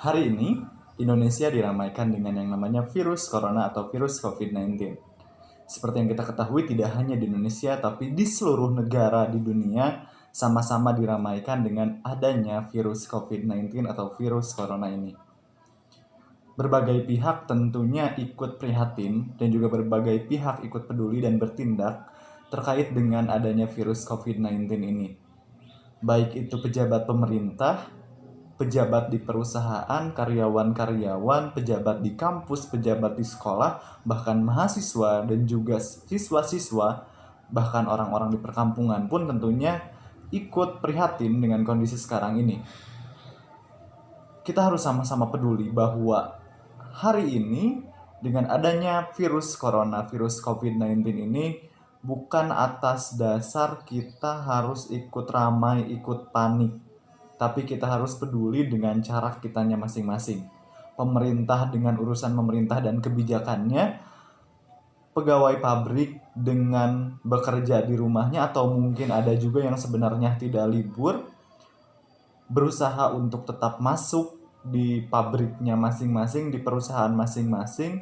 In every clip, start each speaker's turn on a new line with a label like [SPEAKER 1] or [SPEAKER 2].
[SPEAKER 1] Hari ini, Indonesia diramaikan dengan yang namanya virus corona atau virus COVID-19. Seperti yang kita ketahui, tidak hanya di Indonesia, tapi di seluruh negara di dunia sama-sama diramaikan dengan adanya virus COVID-19 atau virus corona ini. Berbagai pihak tentunya ikut prihatin dan juga berbagai pihak ikut peduli dan bertindak terkait dengan adanya virus COVID-19 ini. Baik itu pejabat pemerintah, pejabat di perusahaan, karyawan-karyawan, pejabat di kampus, pejabat di sekolah, bahkan mahasiswa dan juga siswa-siswa, bahkan orang-orang di perkampungan pun tentunya ikut prihatin dengan kondisi sekarang ini. Kita harus sama-sama peduli bahwa hari ini dengan adanya virus corona, virus COVID-19 ini bukan atas dasar kita harus ikut ramai, ikut panik, tapi kita harus peduli dengan cara kitanya masing-masing. Pemerintah dengan urusan pemerintah dan kebijakannya, pegawai pabrik dengan bekerja di rumahnya, atau mungkin ada juga yang sebenarnya tidak libur, berusaha untuk tetap masuk di pabriknya masing-masing, di perusahaan masing-masing,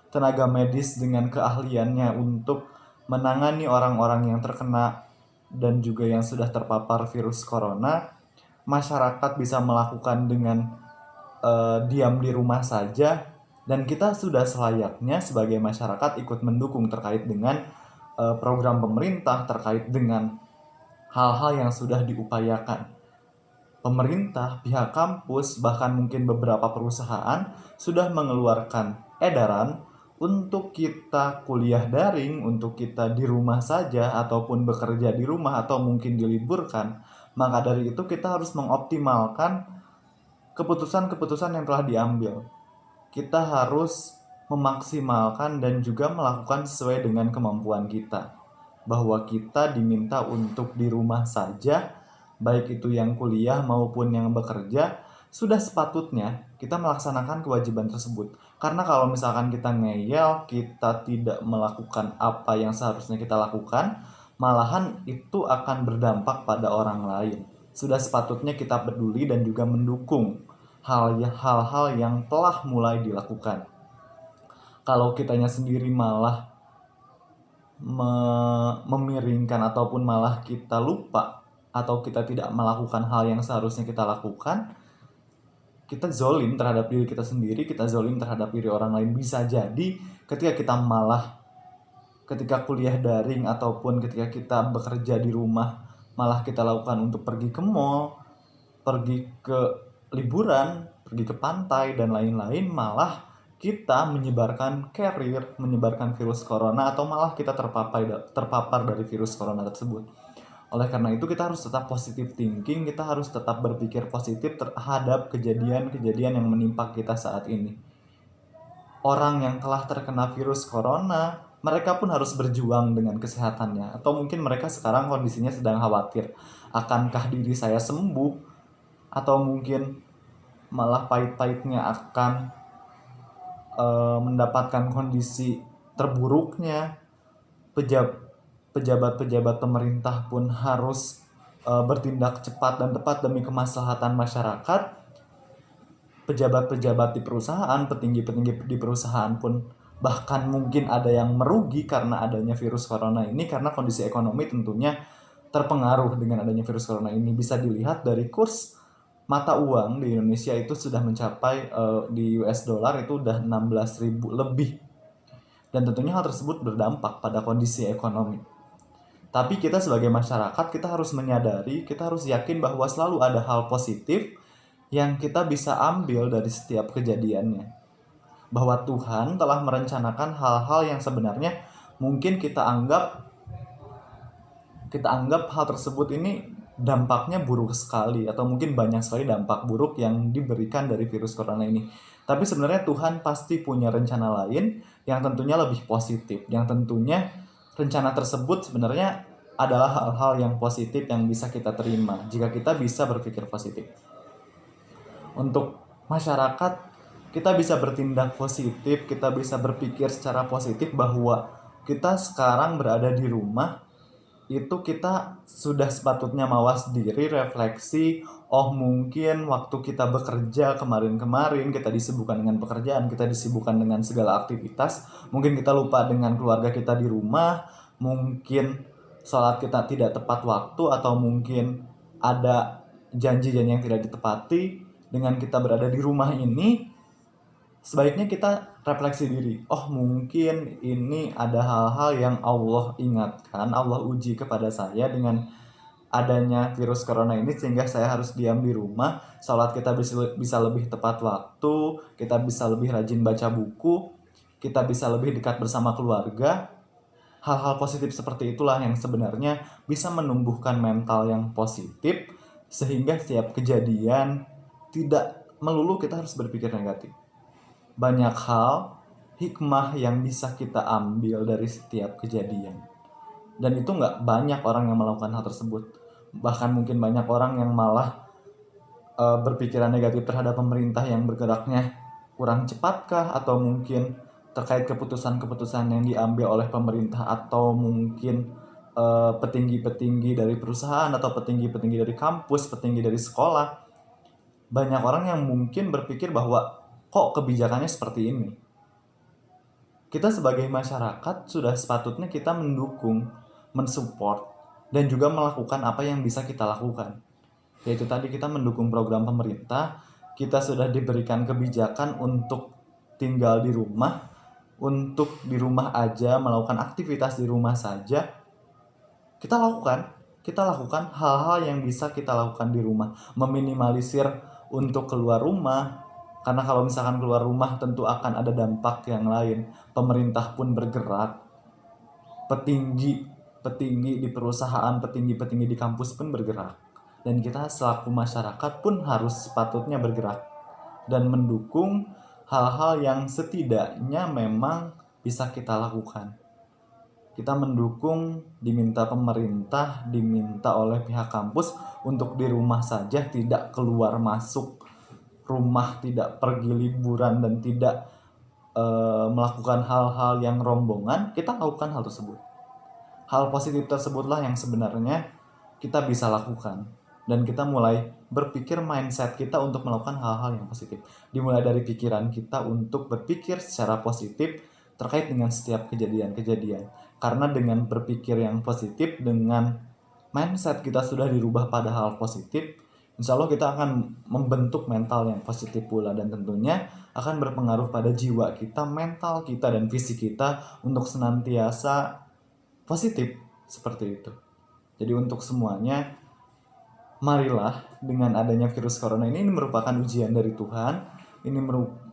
[SPEAKER 1] tenaga medis dengan keahliannya untuk menangani orang-orang yang terkena dan juga yang sudah terpapar virus corona. Masyarakat bisa melakukan dengan diam di rumah saja, dan kita sudah selayaknya sebagai masyarakat ikut mendukung terkait dengan program pemerintah, terkait dengan hal-hal yang sudah diupayakan. Pemerintah, pihak kampus, bahkan mungkin beberapa perusahaan sudah mengeluarkan edaran untuk kita kuliah daring, untuk kita di rumah saja ataupun bekerja di rumah atau mungkin diliburkan. Maka dari itu kita harus mengoptimalkan keputusan-keputusan yang telah diambil. Kita harus memaksimalkan dan juga melakukan sesuai dengan kemampuan kita. Bahwa kita diminta untuk di rumah saja, baik itu yang kuliah maupun yang bekerja, sudah sepatutnya kita melaksanakan kewajiban tersebut. Karena kalau misalkan kita ngeyel, kita tidak melakukan apa yang seharusnya kita lakukan, malahan itu akan berdampak pada orang lain. Sudah sepatutnya kita peduli dan juga mendukung hal-hal yang telah mulai dilakukan. Kalau kitanya sendiri malah memiringkan ataupun malah kita lupa atau kita tidak melakukan hal yang seharusnya kita lakukan, kita zolim terhadap diri kita sendiri, kita zolim terhadap diri orang lain. Bisa jadi ketika kuliah daring ataupun ketika kita bekerja di rumah, malah kita lakukan untuk pergi ke mall, pergi ke liburan, pergi ke pantai dan lain-lain, malah kita menyebarkan carrier, menyebarkan virus corona, atau malah kita terpapar dari virus corona tersebut. Oleh karena itu kita harus tetap positive thinking, kita harus tetap berpikir positif terhadap kejadian-kejadian yang menimpa kita saat ini. Orang yang telah terkena virus corona, mereka pun harus berjuang dengan kesehatannya. Atau mungkin mereka sekarang kondisinya sedang khawatir, akankah diri saya sembuh? Atau mungkin malah pahit-pahitnya akan mendapatkan kondisi terburuknya. Pejabat-pejabat pemerintah pun harus bertindak cepat dan tepat demi kemaslahatan masyarakat. Pejabat-pejabat di perusahaan, petinggi-petinggi di perusahaan pun bahkan mungkin ada yang merugi karena adanya virus corona ini, karena kondisi ekonomi tentunya terpengaruh dengan adanya virus corona ini. Bisa dilihat dari kurs mata uang di Indonesia itu sudah mencapai di US dollar itu udah 16.000 lebih. Dan tentunya hal tersebut berdampak pada kondisi ekonomi. Tapi kita sebagai masyarakat, kita harus menyadari, kita harus yakin bahwa selalu ada hal positif yang kita bisa ambil dari setiap kejadiannya. Bahwa Tuhan telah merencanakan hal-hal yang sebenarnya mungkin kita anggap hal tersebut ini dampaknya buruk sekali, atau mungkin banyak sekali dampak buruk yang diberikan dari virus corona ini. Tapi sebenarnya Tuhan pasti punya rencana lain yang tentunya lebih positif, yang tentunya rencana tersebut sebenarnya adalah hal-hal yang positif yang bisa kita terima jika kita bisa berpikir positif. Untuk masyarakat, kita bisa bertindak positif, kita bisa berpikir secara positif bahwa kita sekarang berada di rumah, itu kita sudah sepatutnya mawas diri, refleksi, oh mungkin waktu kita bekerja kemarin-kemarin, kita disibukkan dengan pekerjaan, kita disibukkan dengan segala aktivitas, mungkin kita lupa dengan keluarga kita di rumah, mungkin sholat kita tidak tepat waktu, atau mungkin ada janji-janji yang tidak ditepati. Dengan kita berada di rumah ini, sebaiknya kita refleksi diri. Oh mungkin ini ada hal-hal yang Allah ingatkan, Allah uji kepada saya dengan adanya virus corona ini, sehingga saya harus diam di rumah. Sholat kita bisa lebih tepat waktu, kita bisa lebih rajin baca buku, kita bisa lebih dekat bersama keluarga. Hal-hal positif seperti itulah yang sebenarnya bisa menumbuhkan mental yang positif, sehingga setiap kejadian tidak melulu kita harus berpikir negatif. Banyak hal, hikmah yang bisa kita ambil dari setiap kejadian. Dan itu nggak banyak orang yang melakukan hal tersebut. Bahkan mungkin banyak orang yang malah berpikiran negatif terhadap pemerintah yang bergeraknya kurang cepatkah, atau mungkin terkait keputusan-keputusan yang diambil oleh pemerintah, atau mungkin petinggi-petinggi dari perusahaan, atau petinggi-petinggi dari kampus, petinggi dari sekolah. Banyak orang yang mungkin berpikir bahwa kok kebijakannya seperti ini. Kita sebagai masyarakat sudah sepatutnya kita mendukung, mensupport, dan juga melakukan apa yang bisa kita lakukan. Yaitu tadi kita mendukung program pemerintah, kita sudah diberikan kebijakan untuk tinggal di rumah, untuk di rumah aja, melakukan aktivitas di rumah saja. Kita lakukan hal-hal yang bisa kita lakukan di rumah, meminimalisir untuk keluar rumah. Karena kalau misalkan keluar rumah tentu akan ada dampak yang lain. Pemerintah pun bergerak, petinggi di perusahaan, petinggi di kampus pun bergerak. Dan kita selaku masyarakat pun harus sepatutnya bergerak dan mendukung hal-hal yang setidaknya memang bisa kita lakukan. Kita mendukung, diminta pemerintah, diminta oleh pihak kampus untuk di rumah saja, tidak keluar masuk rumah, tidak pergi liburan, dan tidak melakukan hal-hal yang rombongan. Kita lakukan hal tersebut. Hal positif tersebutlah yang sebenarnya kita bisa lakukan. Dan kita mulai berpikir mindset kita untuk melakukan hal-hal yang positif. Dimulai dari pikiran kita untuk berpikir secara positif terkait dengan setiap kejadian-kejadian. Karena dengan berpikir yang positif, dengan mindset kita sudah dirubah pada hal positif, insya Allah kita akan membentuk mental yang positif pula, dan tentunya akan berpengaruh pada jiwa kita, mental kita, dan fisik kita untuk senantiasa positif seperti itu. Jadi untuk semuanya, marilah dengan adanya virus corona ini merupakan ujian dari Tuhan. Ini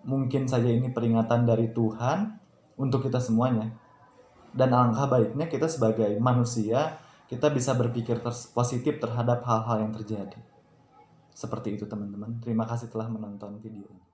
[SPEAKER 1] mungkin saja ini peringatan dari Tuhan untuk kita semuanya. Dan alangkah baiknya kita sebagai manusia, kita bisa berpikir positif terhadap hal-hal yang terjadi. Seperti itu teman-teman. Terima kasih telah menonton video ini.